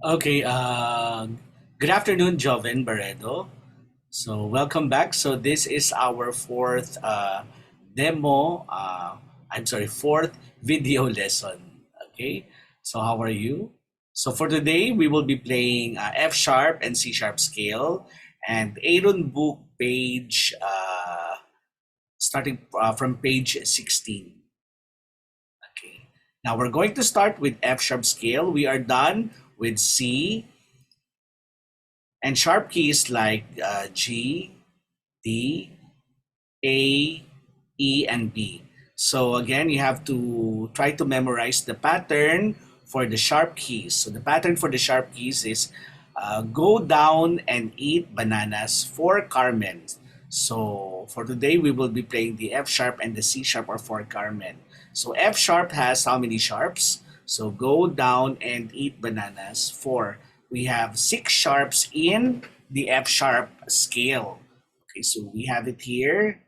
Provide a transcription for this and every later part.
Okay, good afternoon, Joven Barredo. So, welcome back. So, this is our fourth demo, fourth video lesson. Okay, so how are you? So, for today, we will be playing F sharp and C sharp scale and Aaron book page, starting from page 16. Okay, now we're going to start with F sharp scale. We are done with C. And sharp keys like G, D, A, E, and B. So again, you have to try to memorize the pattern for the sharp keys. So the pattern for the sharp keys is go down and eat bananas for Carmen. So for today, we will be playing the F sharp and the C sharp are for Carmen. So F sharp has how many sharps? So go down and eat bananas for. We have six sharps in the F sharp scale. Okay, so we have it here.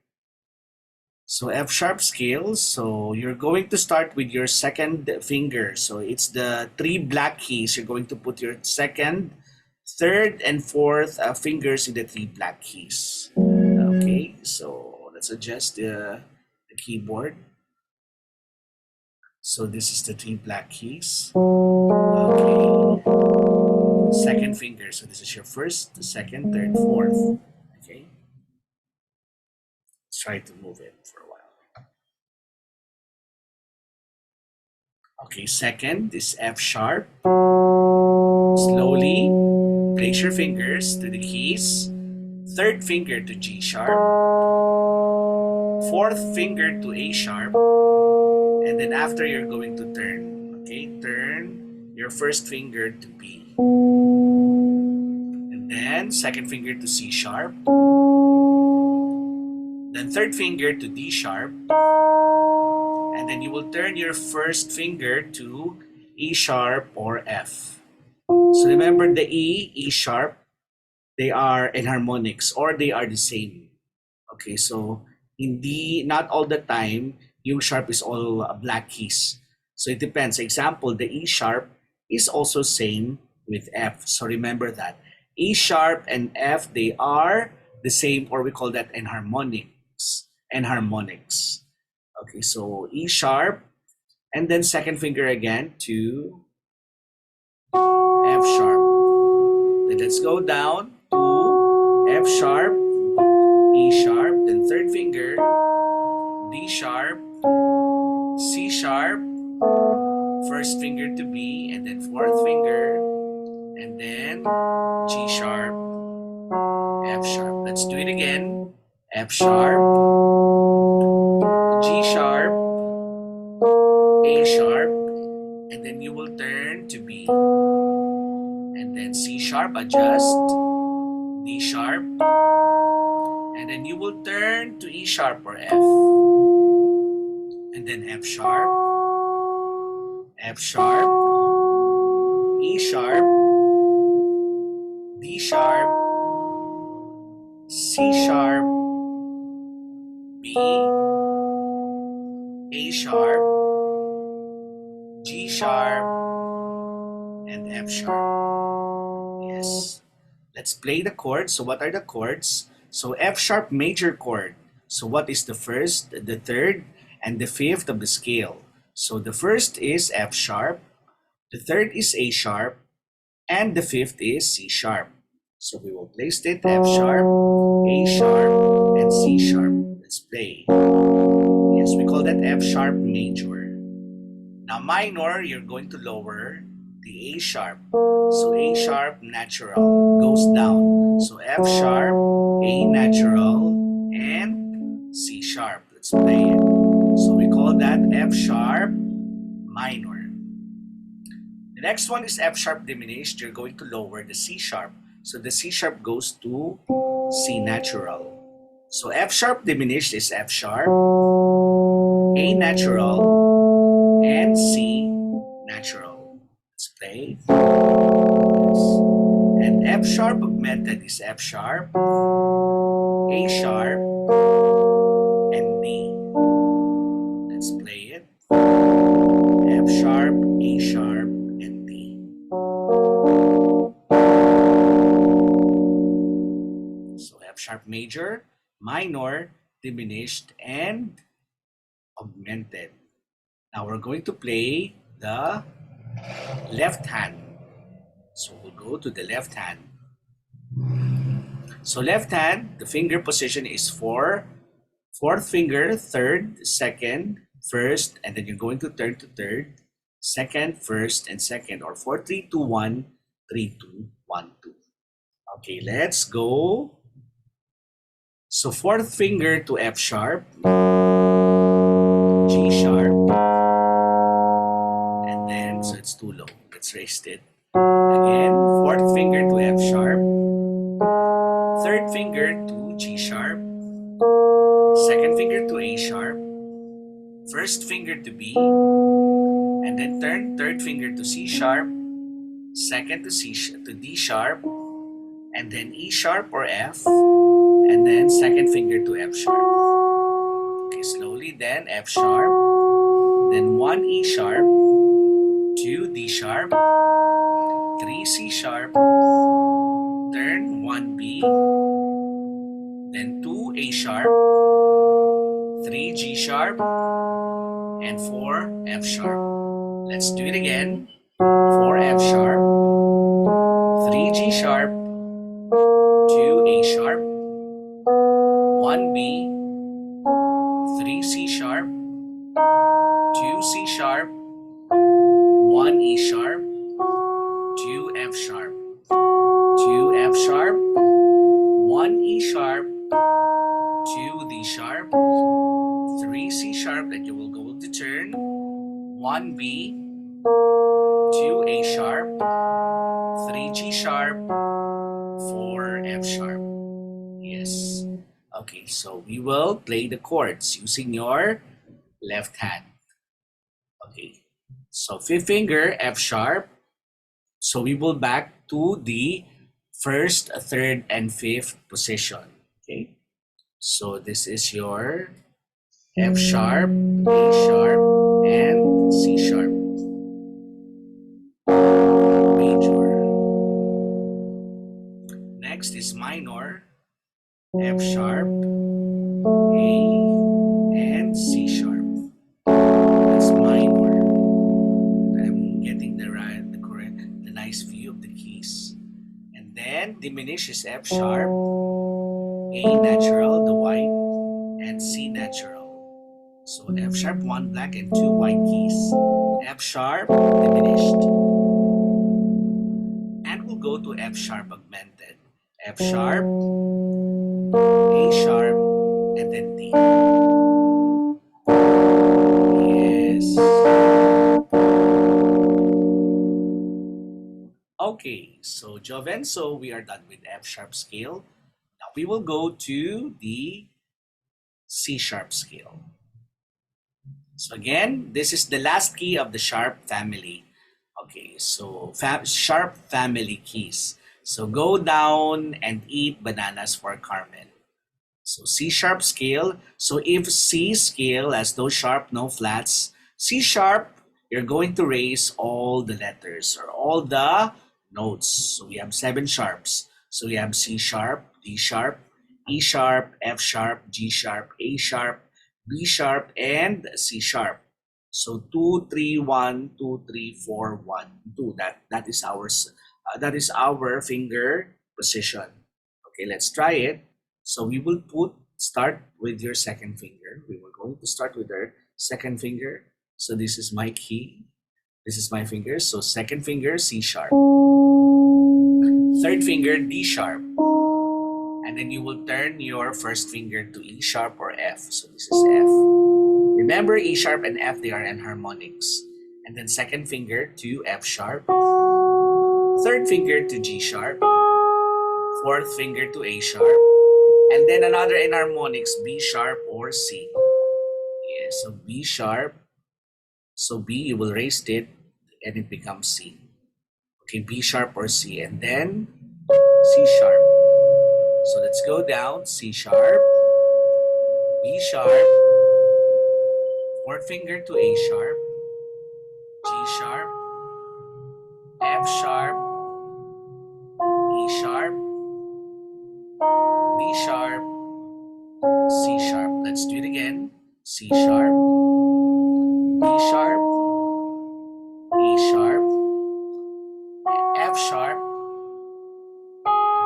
So F sharp scale. So you're going to start with your second finger. So it's the three black keys. You're going to put your second, third, and fourth fingers in the three black keys. Okay, so let's adjust the keyboard. So this is the three black keys. Okay. Second finger. So this is your first, second, third, fourth. Okay. Let's try to move it for a while. Okay, second is F sharp. Slowly place your fingers to the keys. Third finger to G sharp. Fourth finger to A sharp. And then after you're going to turn. Okay, turn your first finger to B. And then second finger to C sharp. Then third finger to D sharp. And then you will turn your first finger to E sharp or F. So remember the E sharp, they are enharmonics or they are the same. Okay, so in D, not all the time, yung sharp is all black keys. So it depends. Example, the E sharp is also same with F. So remember that. E sharp and F, they are the same, or we call that enharmonics. Enharmonics. Okay, so E sharp, and then second finger again to F sharp. Then let's go down to F sharp, E sharp, then third finger, D sharp, C sharp, first finger to B, and then fourth finger, and then G sharp, F sharp. Let's do it again. F sharp, G sharp, A sharp, and then you will turn to B. And then C sharp, adjust, D sharp, and then you will turn to E sharp or F. And then F sharp, E sharp, D sharp, C sharp, B, A sharp, G sharp, and F sharp. Yes. Let's play the chords. So what are the chords? So F sharp major chord. So what is the first, the third, and the fifth of the scale? So the first is F sharp, the third is A sharp, and the fifth is C sharp. So we will place it F sharp, A sharp, and C sharp. Let's play. Yes, we call that F sharp major. Now minor, you're going to lower the A sharp. So A sharp natural goes down. So F sharp, A natural, and C sharp. Let's play it. So we call that F sharp minor. The next one is F sharp diminished. You're going to lower the C sharp. So the C sharp goes to C natural. So F sharp diminished is F sharp, A natural, and C natural. Let's play. Yes. And F sharp augmented is F sharp, A sharp, and D. Let's play it. F sharp, A sharp, and D. sharp major, minor, diminished, and augmented. Now we're going to play the left hand. So we'll go to the left hand. So left hand, the finger position is for fourth finger, third, second, first, and then you're going to turn to third, second, first, and second, or 4, 3, 2, 1, 3, 2, 1, 2. Okay, let's go. So fourth finger to F sharp, G sharp, and then, so it's too low. Let's raise it. Again, fourth finger to F sharp, third finger to G sharp, second finger to A sharp, first finger to B, and then turn third finger to C sharp, second to D sharp, and then E sharp or F, and then second finger to F sharp. Okay, slowly then F sharp, then 1 E sharp, 2 D sharp, 3 C sharp, turn 1 B, then 2 A sharp, 3 G sharp, and 4 F sharp. Let's do it again. 4 F sharp, 3 G sharp, 2 A sharp, 1 B, 3 C sharp, 2 C sharp, 1 E sharp, 2 F sharp, 2 F sharp, 1 E sharp, 2 D sharp, 3 C sharp that you will go to turn, 1 B, 2 A sharp, 3 G sharp, 4 F sharp. Yes. Okay, so we will play the chords using your left hand. Okay, so fifth finger, F sharp. So we will back to the first, third, and fifth position. Okay, so this is your F sharp, A sharp, and C sharp. Major. Next is minor, F sharp, A, and C sharp. That's minor. I'm getting the nice view of the keys. And then diminish is F sharp, A natural, the white, and C natural. So F sharp, 1 black and 2 white keys. F sharp, diminished. And we'll go to F sharp augmented. F sharp, A sharp, and then D. Yes. Okay, so Joven, so we are done with F sharp scale. Now we will go to the C sharp scale. So again, this is the last key of the sharp family. Okay, so sharp family keys. So go down and eat bananas for Carmen. So C sharp scale. So if C scale has no sharp, no flats, C sharp, you're going to raise all the letters or all the notes. So we have 7 sharps. So we have C sharp, D sharp, E sharp, F sharp, G sharp, A sharp, B sharp, and C sharp. So 2, 3, 1, 2, 3, 4, 1, 2. That is our finger position. Okay, let's try it. So we will start with your second finger. We were going to start with our second finger. So this is my key. This is my finger. So second finger, C sharp. Third finger, D sharp. And then you will turn your first finger to E sharp or F. So this is F. Remember, E sharp and F, they are enharmonics. And then second finger to F sharp. Third finger to G sharp. Fourth finger to A sharp. And then another enharmonics, B sharp or C. Yeah, so B sharp. So B, you will raise it and it becomes C. Okay, B sharp or C. And then C sharp. So let's go down, C sharp, B sharp, fourth finger to A sharp, G sharp, F sharp, E sharp, D sharp, C sharp. Let's do it again. C sharp, B sharp, E sharp, F sharp,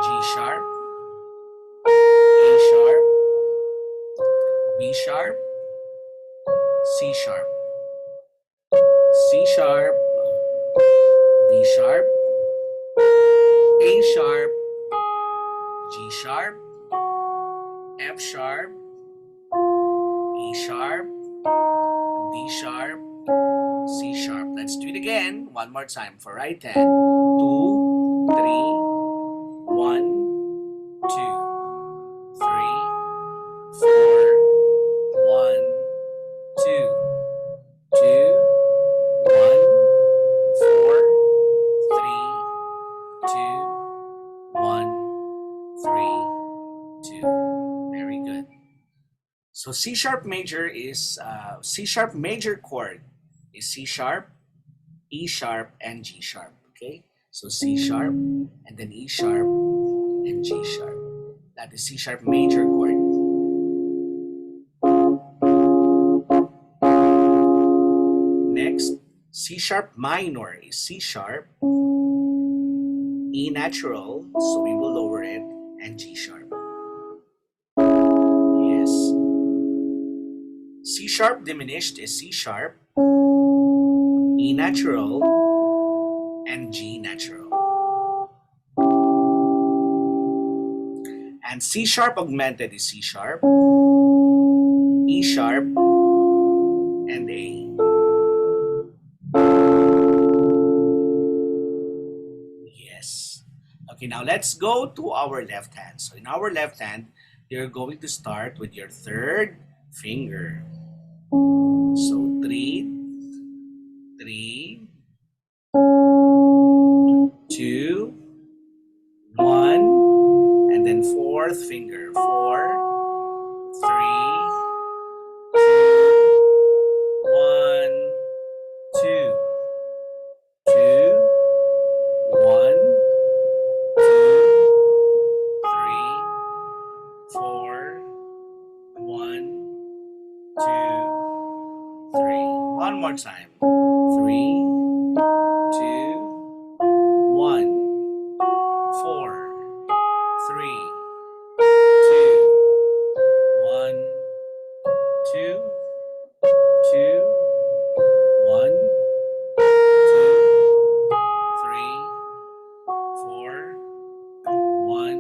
G sharp, A sharp, B sharp, C sharp, C sharp, B sharp, A sharp, G sharp, F sharp, E sharp, D sharp, C sharp. Let's do it again. One more time for right hand. 2, 3, 1, 2, 3, 4, 1, 2, 2, 1, 4, 3, 2, 1, 3, 2. Very good. So C sharp major is C sharp major chord is C sharp, E sharp, and G sharp. Okay, so C sharp, and then E sharp, and G sharp. That is C sharp major chord. Next, C sharp minor is C sharp, E natural, so we will lower it, and G sharp. Yes. C sharp diminished is C sharp, E natural, and G natural. And C sharp augmented is C sharp, E sharp, and A. Yes. Okay, now let's go to our left hand. So in our left hand, you're going to start with your third finger. So 3, 3, 2, 1, and then fourth finger. 4, 3, 1, 2, 2, 1, 2, 3, 4, 1, 2, 3. One more time. 3, 2, 1, 4, 3, 2, 1, 2, 2, 1, 2, 3, 4, 1,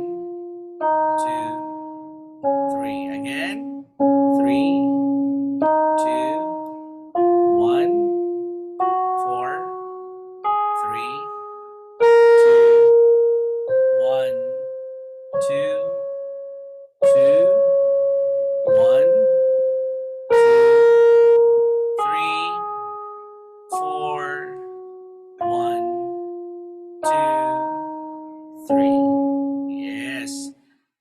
2, 3. Again. 3, 2, 1, 4, 3, 2, 1, 2, 2, 1, 2, 3, 4, 1, 2, 3. Yes.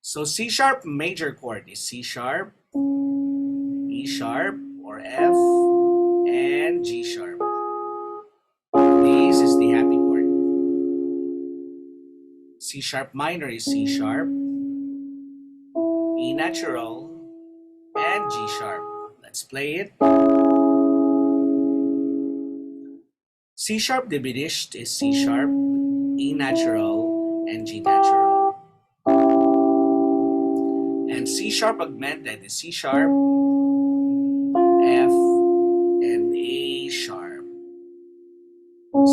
So C sharp major chord is C sharp, E sharp or F, and G sharp. This is the happy chord. C sharp minor is C sharp, E natural, and G sharp. Let's play it. C sharp diminished is C sharp, E natural, and G natural. And C sharp augmented is C sharp, F, and A sharp.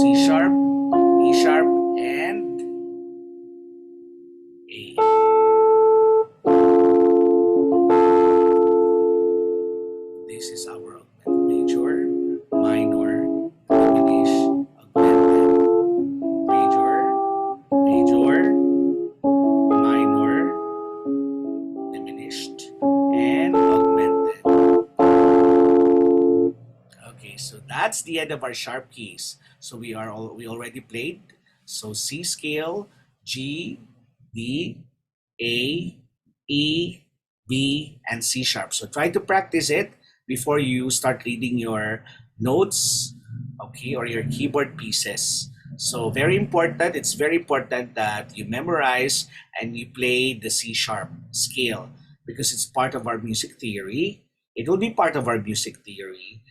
C sharp, E sharp, and A. This is our augmented major, minor, diminished, augmented, major, major, minor, diminished, and augmented. Okay, so that's the end of our sharp keys. So we already played. So C scale, G, D, A, E, B, and C sharp. So try to practice it before you start reading your notes, okay, or your keyboard pieces. So very important, it's very important that you memorize and you play the C sharp scale. because it's part of our music theory. It will be part of our music theory.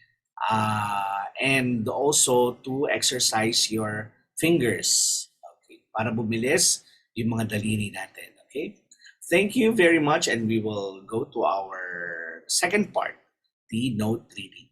And also to exercise your fingers. Okay, para bumilis yung mga daliri natin. Okay? Thank you very much, and we will go to our second part, the note reading.